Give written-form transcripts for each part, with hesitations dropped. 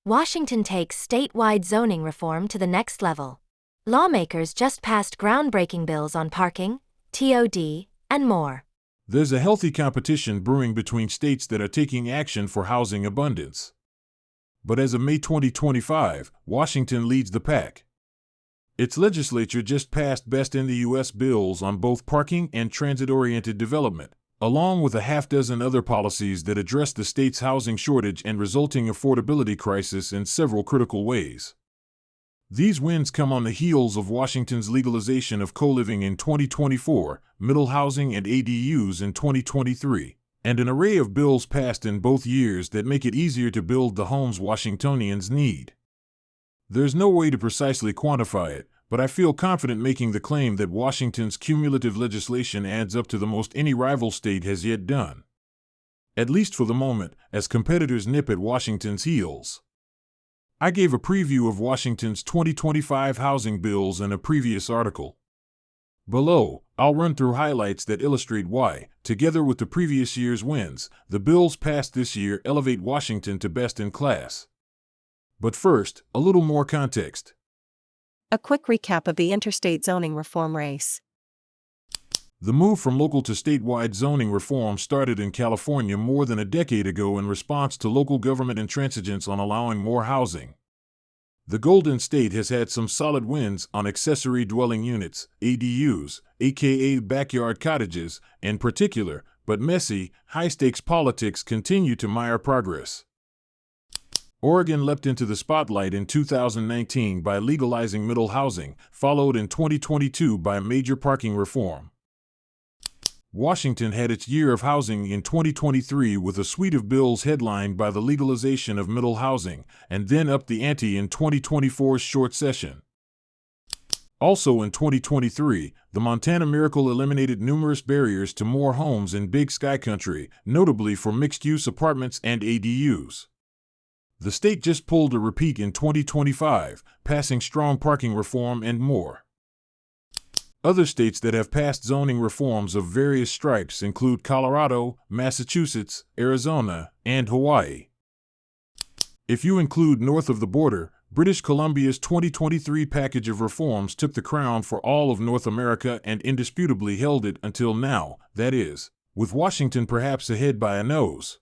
Washington takes statewide zoning reform to the next level. Lawmakers just passed groundbreaking bills on parking, TOD, and more. There's a healthy competition brewing between states that are taking action for housing abundance. But as of May 2025, Washington leads the pack. Its legislature just passed best in the U.S. bills on both parking and transit-oriented development, along with a half-dozen other policies that address the state's housing shortage and resulting affordability crisis in several critical ways. These wins come on the heels of Washington's legalization of co-living in 2024, middle housing and ADUs in 2023, and an array of bills passed in both years that make it easier to build the homes Washingtonians need. There's no way to precisely quantify it, but I feel confident making the claim that Washington's cumulative legislation adds up to the most any rival state has yet done. At least for the moment, as competitors nip at Washington's heels. I gave a preview of Washington's 2025 housing bills in a previous article. Below, I'll run through highlights that illustrate why, together with the previous year's wins, the bills passed this year elevate Washington to best in class. But first, a little more context. A quick recap of the interstate zoning reform race. The move from local to statewide zoning reform started in California more than a decade ago in response to local government intransigence on allowing more housing. The Golden State has had some solid wins on accessory dwelling units, ADUs, aka backyard cottages, in particular, but messy, high-stakes politics continue to mar progress. Oregon leapt into the spotlight in 2019 by legalizing middle housing, followed in 2022 by major parking reform. Washington had its year of housing in 2023 with a suite of bills headlined by the legalization of middle housing, and then upped the ante in 2024's short session. Also in 2023, the Montana Miracle eliminated numerous barriers to more homes in Big Sky Country, notably for mixed-use apartments and ADUs. The state just pulled a repeat in 2025, passing strong parking reform and more. Other states that have passed zoning reforms of various stripes include Colorado, Massachusetts, Arizona, and Hawaii. If you include north of the border, British Columbia's 2023 package of reforms took the crown for all of North America and indisputably held it until now, that is, with Washington perhaps ahead by a nose.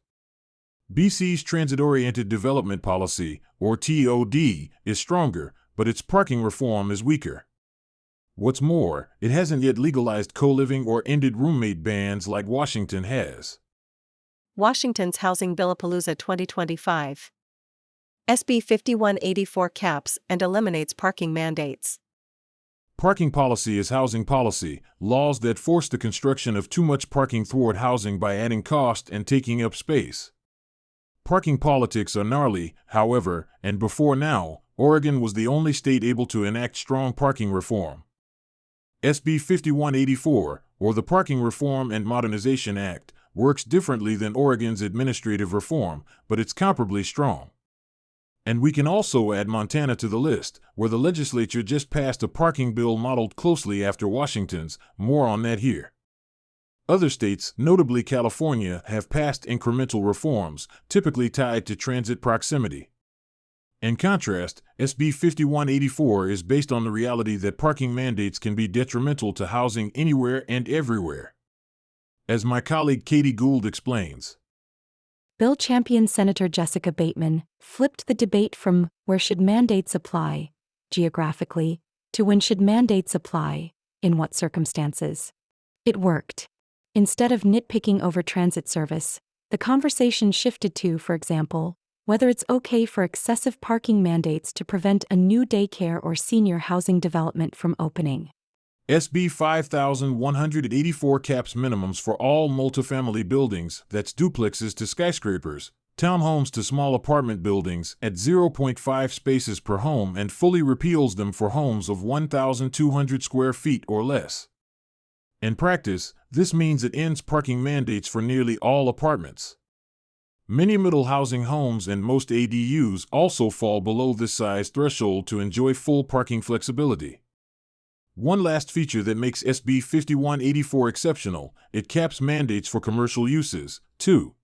BC's transit-oriented development policy, or TOD, is stronger, but its parking reform is weaker. What's more, it hasn't yet legalized co-living or ended roommate bans like Washington has. Washington's Housing Billapalooza 2025. SB 5184 caps and eliminates parking mandates. Parking policy is housing policy. Laws that force the construction of too much parking thwart housing by adding cost and taking up space. Parking politics are gnarly, however, and before now, Oregon was the only state able to enact strong parking reform. SB 5184, or the Parking Reform and Modernization Act, works differently than Oregon's administrative reform, but it's comparably strong. And we can also add Montana to the list, where the legislature just passed a parking bill modeled closely after Washington's. More on that here. Other states, notably California, have passed incremental reforms, typically tied to transit proximity. In contrast, SB 5184 is based on the reality that parking mandates can be detrimental to housing anywhere and everywhere. As my colleague Katie Gould explains, Bill champion Senator Jessica Bateman flipped the debate from where should mandates apply, geographically, to when should mandates apply, in what circumstances. It worked. Instead of nitpicking over transit service, the conversation shifted to, for example, whether it's okay for excessive parking mandates to prevent a new daycare or senior housing development from opening. SB 5184 caps minimums for all multifamily buildings, that's duplexes to skyscrapers, townhomes to small apartment buildings, at 0.5 spaces per home and fully repeals them for homes of 1,200 square feet or less. In practice, this means it ends parking mandates for nearly all apartments. Many middle housing homes and most ADUs also fall below this size threshold to enjoy full parking flexibility. One last feature that makes SB 5184 exceptional, it caps mandates for commercial uses, too.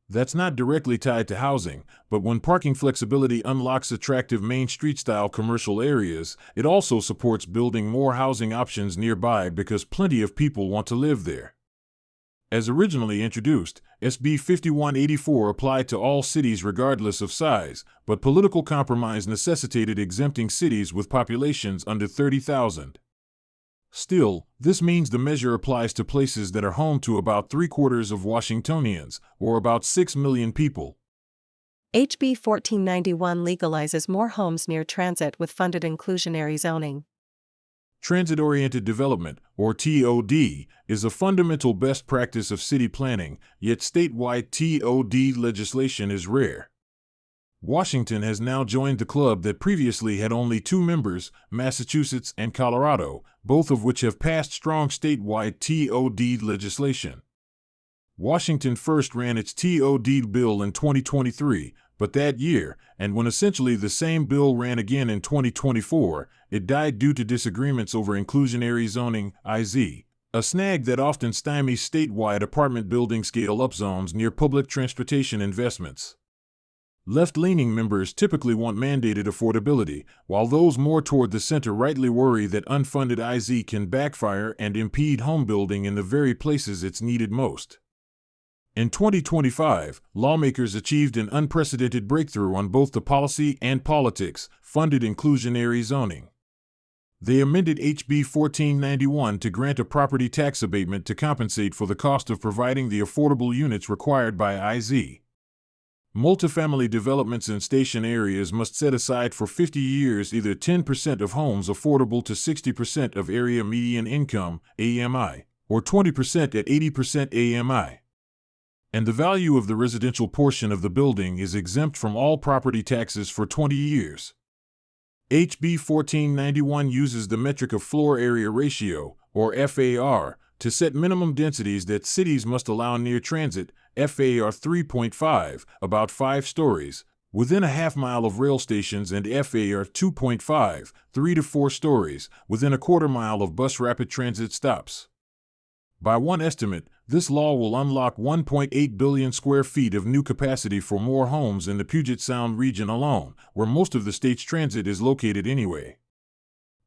That's not directly tied to housing, but when parking flexibility unlocks attractive Main Street-style commercial areas, it also supports building more housing options nearby because plenty of people want to live there. As originally introduced, SB 5184 applied to all cities regardless of size, but political compromise necessitated exempting cities with populations under 30,000. Still, this means the measure applies to places that are home to about 3/4 of Washingtonians, or about 6 million people. HB 1491 legalizes more homes near transit with funded inclusionary zoning. Transit-oriented development, or TOD, is a fundamental best practice of city planning, yet statewide TOD legislation is rare. Washington has now joined the club that previously had only 2 members, Massachusetts and Colorado, both of which have passed strong statewide TOD legislation. Washington first ran its TOD bill in 2023, but that year, and when essentially the same bill ran again in 2024, it died due to disagreements over inclusionary zoning, IZ, a snag that often stymies statewide apartment building scale-up zones near public transportation investments. Left-leaning members typically want mandated affordability, while those more toward the center rightly worry that unfunded IZ can backfire and impede home building in the very places it's needed most. In 2025, lawmakers achieved an unprecedented breakthrough on both the policy and politics, funded inclusionary zoning. They amended HB 1491 to grant a property tax abatement to compensate for the cost of providing the affordable units required by IZ. Multifamily developments in station areas must set aside for 50 years either 10% of homes affordable to 60% of area median income, AMI, or 20% at 80% AMI. And the value of the residential portion of the building is exempt from all property taxes for 20 years. HB 1491 uses the metric of floor area ratio, or FAR, to set minimum densities that cities must allow near transit, FAR 3.5, about 5 stories, within a half-mile of rail stations, and FAR 2.5, 3 to 4 stories, within a quarter-mile of bus rapid transit stops. By one estimate, this law will unlock 1.8 billion square feet of new capacity for more homes in the Puget Sound region alone, where most of the state's transit is located anyway.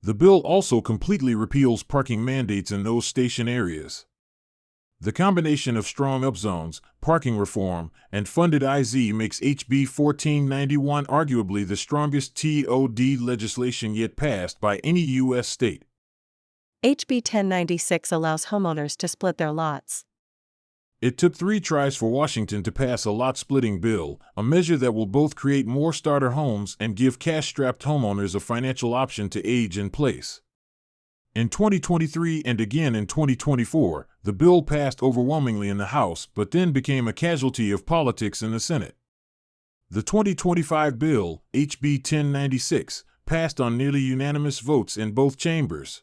The bill also completely repeals parking mandates in those station areas. The combination of strong upzones, parking reform, and funded IZ makes HB 1491 arguably the strongest TOD legislation yet passed by any U.S. state. HB 1096 allows homeowners to split their lots. It took 3 tries for Washington to pass a lot-splitting bill, a measure that will both create more starter homes and give cash-strapped homeowners a financial option to age in place. In 2023 and again in 2024, the bill passed overwhelmingly in the House but then became a casualty of politics in the Senate. The 2025 bill, HB 1096, passed on nearly unanimous votes in both chambers.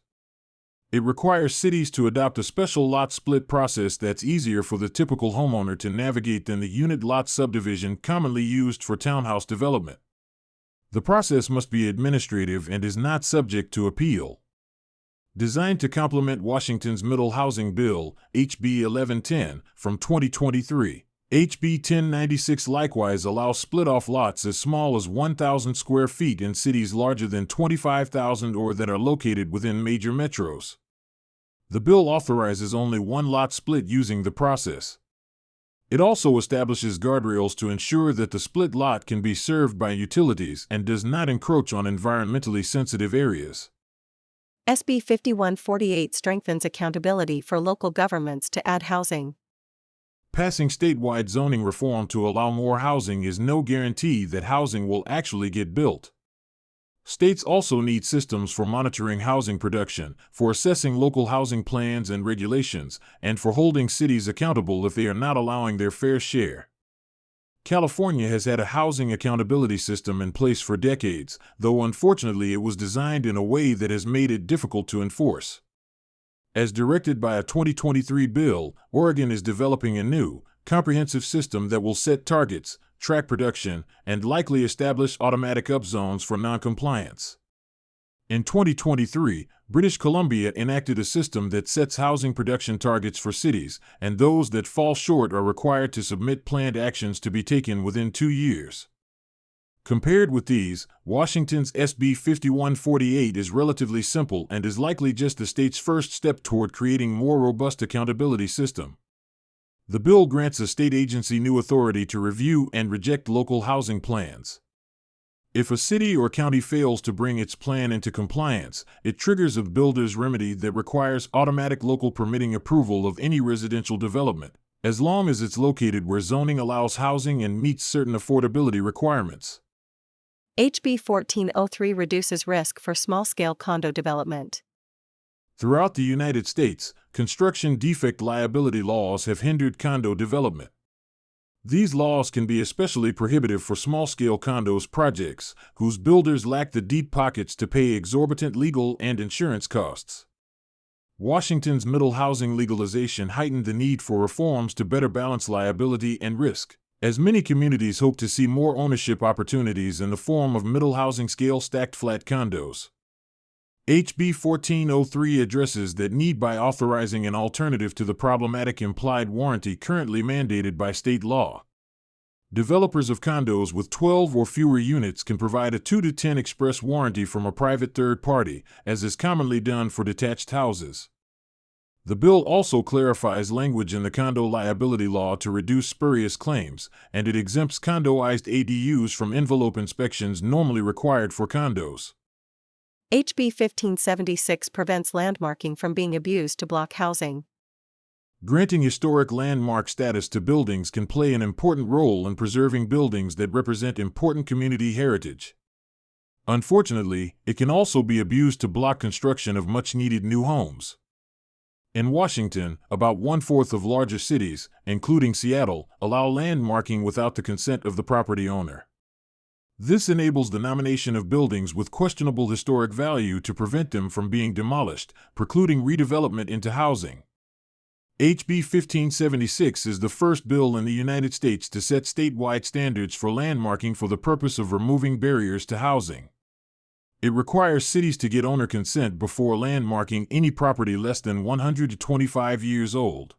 It requires cities to adopt a special lot split process that's easier for the typical homeowner to navigate than the unit lot subdivision commonly used for townhouse development. The process must be administrative and is not subject to appeal. Designed to complement Washington's Middle Housing Bill, HB 1110, from 2023, HB 1096 likewise allows split-off lots as small as 1,000 square feet in cities larger than 25,000 or that are located within major metros. The bill authorizes only one lot split using the process. It also establishes guardrails to ensure that the split lot can be served by utilities and does not encroach on environmentally sensitive areas. SB 5148 strengthens accountability for local governments to add housing. Passing statewide zoning reform to allow more housing is no guarantee that housing will actually get built. States also need systems for monitoring housing production, for assessing local housing plans and regulations, and for holding cities accountable if they are not allowing their fair share. California has had a housing accountability system in place for decades, though unfortunately it was designed in a way that has made it difficult to enforce. As directed by a 2023 bill, Oregon is developing a new, comprehensive system that will set targets, track production, and likely establish automatic upzones for noncompliance. In 2023, British Columbia enacted a system that sets housing production targets for cities, and those that fall short are required to submit planned actions to be taken within 2 years. Compared with these, Washington's SB 5148 is relatively simple and is likely just the state's first step toward creating a more robust accountability system. The bill grants a state agency new authority to review and reject local housing plans. If a city or county fails to bring its plan into compliance, it triggers a builder's remedy that requires automatic local permitting approval of any residential development, as long as it's located where zoning allows housing and meets certain affordability requirements. HB 1403 reduces risk for small-scale condo development. Throughout the United States, construction defect liability laws have hindered condo development. These laws can be especially prohibitive for small-scale condos projects, whose builders lack the deep pockets to pay exorbitant legal and insurance costs. Washington's middle housing legalization heightened the need for reforms to better balance liability and risk, as many communities hope to see more ownership opportunities in the form of middle housing scale stacked flat condos. HB 1403 addresses that need by authorizing an alternative to the problematic implied warranty currently mandated by state law. Developers of condos with 12 or fewer units can provide a 2 to 10 express warranty from a private third party, as is commonly done for detached houses. The bill also clarifies language in the condo liability law to reduce spurious claims, and it exempts condoized ADUs from envelope inspections normally required for condos. HB 1576 prevents landmarking from being abused to block housing. Granting historic landmark status to buildings can play an important role in preserving buildings that represent important community heritage. Unfortunately, it can also be abused to block construction of much-needed new homes. In Washington, about 1/4 of larger cities, including Seattle, allow landmarking without the consent of the property owner. This enables the nomination of buildings with questionable historic value to prevent them from being demolished, precluding redevelopment into housing. HB 1576 is the first bill in the United States to set statewide standards for landmarking for the purpose of removing barriers to housing. It requires cities to get owner consent before landmarking any property less than 125 years old.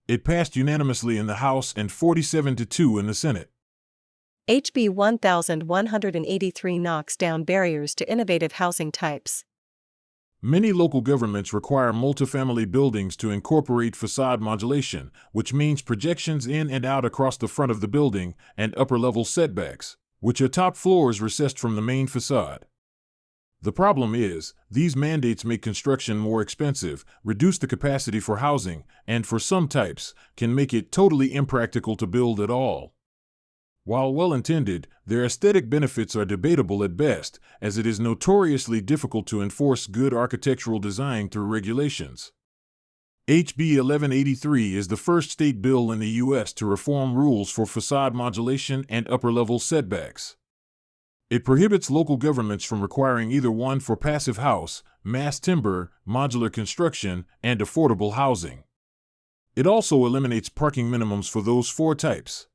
It passed unanimously in the House and 47-2 in the Senate. HB 1183 knocks down barriers to innovative housing types. Many local governments require multifamily buildings to incorporate facade modulation, which means projections in and out across the front of the building, and upper-level setbacks, which are top floors recessed from the main facade. The problem is, these mandates make construction more expensive, reduce the capacity for housing, and for some types, can make it totally impractical to build at all. While well-intended, their aesthetic benefits are debatable at best, as it is notoriously difficult to enforce good architectural design through regulations. HB 1183 is the first state bill in the U.S. to reform rules for facade modulation and upper-level setbacks. It prohibits local governments from requiring either one for passive house, mass timber, modular construction, and affordable housing. It also eliminates parking minimums for those 4 types.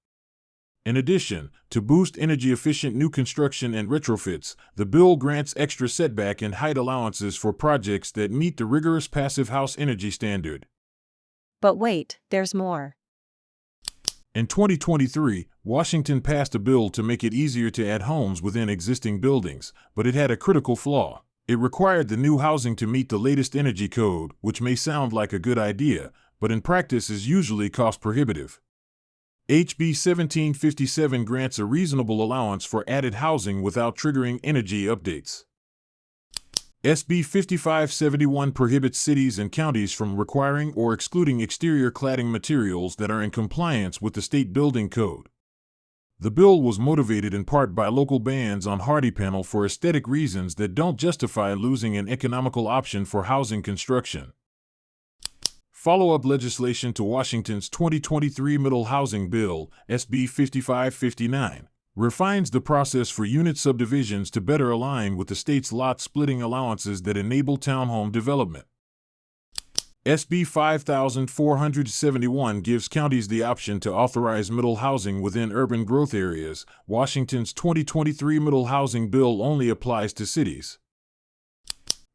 In addition, to boost energy-efficient new construction and retrofits, the bill grants extra setback and height allowances for projects that meet the rigorous passive house energy standard. But wait, there's more. In 2023, Washington passed a bill to make it easier to add homes within existing buildings, but it had a critical flaw. It required the new housing to meet the latest energy code, which may sound like a good idea, but in practice is usually cost-prohibitive. HB 1757 grants a reasonable allowance for added housing without triggering energy updates. SB 5571 prohibits cities and counties from requiring or excluding exterior cladding materials that are in compliance with the state building code. The bill was motivated in part by local bans on hardy panel for aesthetic reasons that don't justify losing an economical option for housing construction. Follow-up legislation to Washington's 2023 Middle Housing Bill, SB 5559, refines the process for unit subdivisions to better align with the state's lot-splitting allowances that enable townhome development. SB 5471 gives counties the option to authorize middle housing within urban growth areas. Washington's 2023 Middle Housing Bill only applies to cities.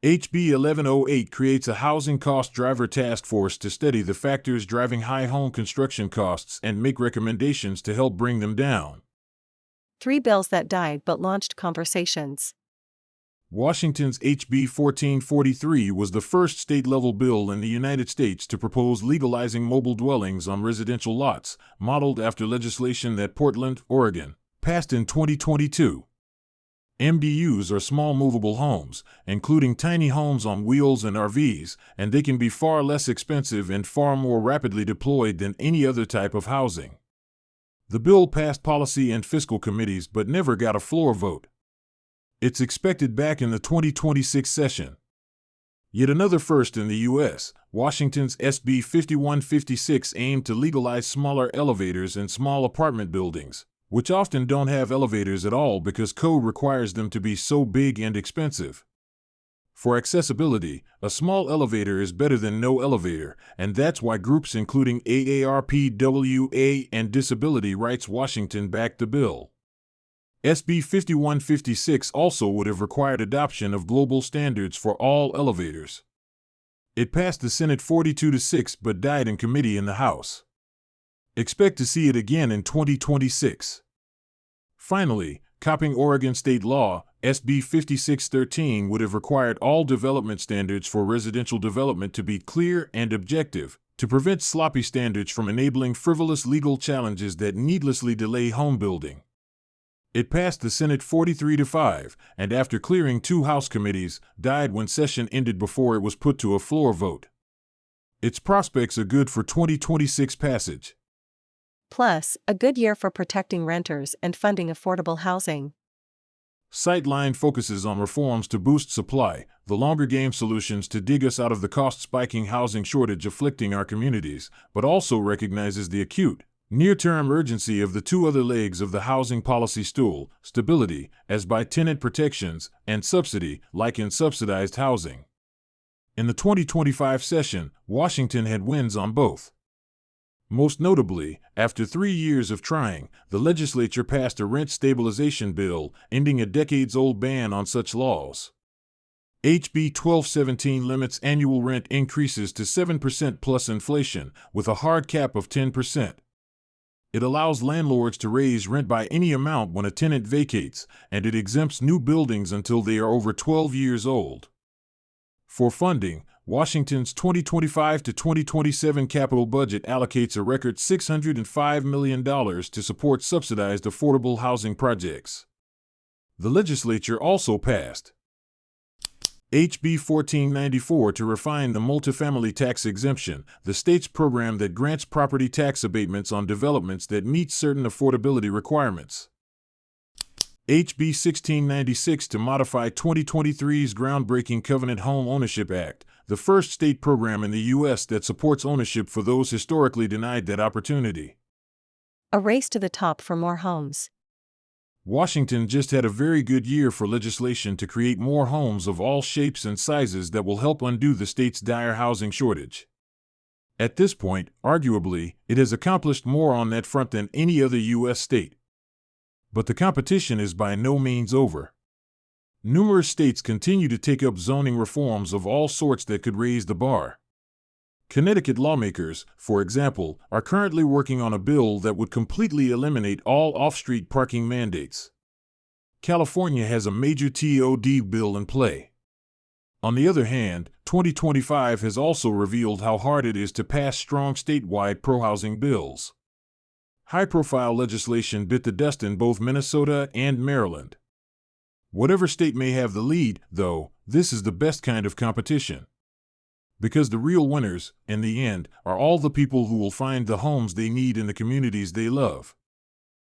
HB 1108 creates a housing cost driver task force to study the factors driving high home construction costs and make recommendations to help bring them down. 3 bills that died but launched conversations. Washington's HB 1443 was the first state-level bill in the United States to propose legalizing mobile dwellings on residential lots, modeled after legislation that Portland, Oregon, passed in 2022. MDUs are small movable homes, including tiny homes on wheels and RVs, and they can be far less expensive and far more rapidly deployed than any other type of housing. The bill passed policy and fiscal committees but never got a floor vote. It's expected back in the 2026 session. Yet another first in the U.S., Washington's SB 5156 aimed to legalize smaller elevators in small apartment buildings, which often don't have elevators at all because code requires them to be so big and expensive. For accessibility, a small elevator is better than no elevator, and that's why groups including AARPWA and Disability Rights Washington backed the bill. SB 5156 also would have required adoption of global standards for all elevators. It passed the Senate 42-6 but died in committee in the House. Expect to see it again in 2026. Finally, copying Oregon state law, SB 5613 would have required all development standards for residential development to be clear and objective, to prevent sloppy standards from enabling frivolous legal challenges that needlessly delay home building. It passed the Senate 43-5, and after clearing 2 House committees, died when session ended before it was put to a floor vote. Its prospects are good for 2026 passage. Plus, a good year for protecting renters and funding affordable housing. Sightline focuses on reforms to boost supply, the longer game solutions to dig us out of the cost-spiking housing shortage afflicting our communities, but also recognizes the acute, near-term urgency of the 2 other legs of the housing policy stool, stability, as by tenant protections, and subsidy, like in subsidized housing. In the 2025 session, Washington had wins on both. Most notably, after 3 years of trying, the legislature passed a rent stabilization bill, ending a decades-old ban on such laws. HB 1217 limits annual rent increases to 7% plus inflation, with a hard cap of 10%. It allows landlords to raise rent by any amount when a tenant vacates, and it exempts new buildings until they are over 12 years old. For funding, Washington's 2025 to 2027 capital budget allocates a record $605 million to support subsidized affordable housing projects. The legislature also passed HB 1494 to refine the multifamily tax exemption, the state's program that grants property tax abatements on developments that meet certain affordability requirements. HB 1696 to modify 2023's groundbreaking Covenant Home Ownership Act, the first state program in the U.S. that supports ownership for those historically denied that opportunity. A race to the top for more homes. Washington just had a very good year for legislation to create more homes of all shapes and sizes that will help undo the state's dire housing shortage. At this point, arguably, it has accomplished more on that front than any other U.S. state. But the competition is by no means over. Numerous states continue to take up zoning reforms of all sorts that could raise the bar. Connecticut lawmakers, for example, are currently working on a bill that would completely eliminate all off-street parking mandates. California has a major TOD bill in play. On the other hand, 2025 has also revealed how hard it is to pass strong statewide pro-housing bills. High-profile legislation bit the dust in both Minnesota and Maryland. Whatever state may have the lead, though, this is the best kind of competition. Because the real winners, in the end, are all the people who will find the homes they need in the communities they love.